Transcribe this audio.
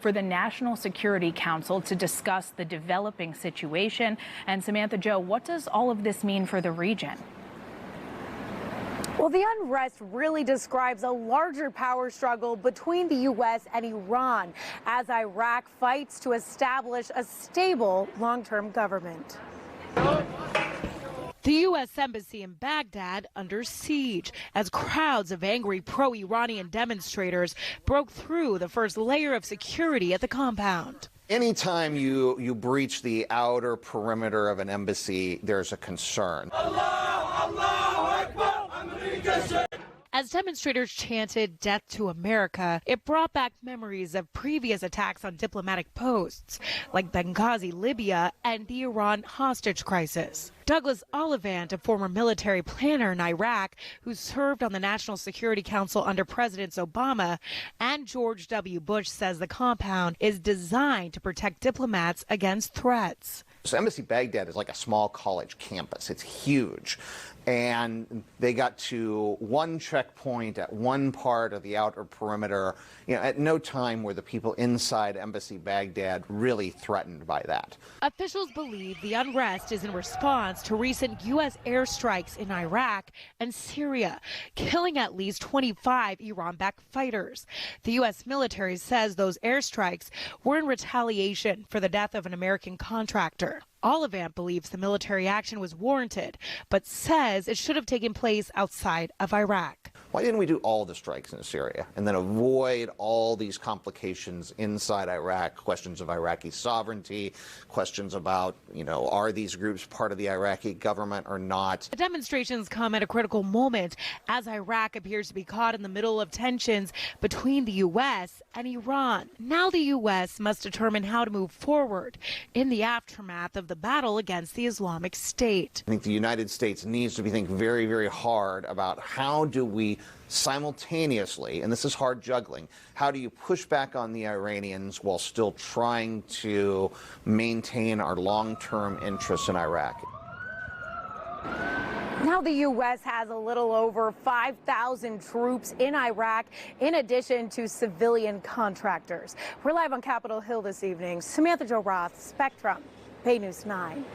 for the National Security Council to discuss the developing situation. And Samantha-Jo, what does all of this mean for the region? Well, the unrest really describes a larger power struggle between the U.S. and Iran as Iraq fights to establish a stable long-term government. The U.S. Embassy in Baghdad under siege as crowds of angry pro-Iranian demonstrators broke through the first layer of security at the compound. Anytime you breach the outer perimeter of an embassy, there's a concern. As demonstrators chanted "Death to America," it brought back memories of previous attacks on diplomatic posts, like Benghazi, Libya, and the Iran hostage crisis. Douglas Oliphant, a former military planner in Iraq who served on the National Security Council under Presidents Obama and George W. Bush, says the compound is designed to protect diplomats against threats. So Embassy Baghdad is like a small college campus. It's huge. And they got to one checkpoint at one part of the outer perimeter. At no time were the people inside Embassy Baghdad really threatened by that. Officials believe the unrest is in response to recent U.S. airstrikes in Iraq and Syria, killing at least 25 Iran-backed fighters. The U.S. military says those airstrikes were in retaliation for the death of an American contractor. Oliphant believes the military action was warranted, but says it should have taken place outside of Iraq. Why didn't we do all the strikes in Syria and then avoid all these complications inside Iraq, questions of Iraqi sovereignty, questions about, are these groups part of the Iraqi government or not? The demonstrations come at a critical moment as Iraq appears to be caught in the middle of tensions between the U.S. and Iran. Now the U.S. must determine how to move forward in the aftermath of the battle against the Islamic State. I think the United States needs to be thinking very, very hard about how do we simultaneously, and this is hard juggling, how do you push back on the Iranians while still trying to maintain our long-term interests in Iraq? Now the U.S. has a little over 5,000 troops in Iraq, in addition to civilian contractors. We're live on Capitol Hill this evening. Samantha-Jo, Spectrum, Pay News 9.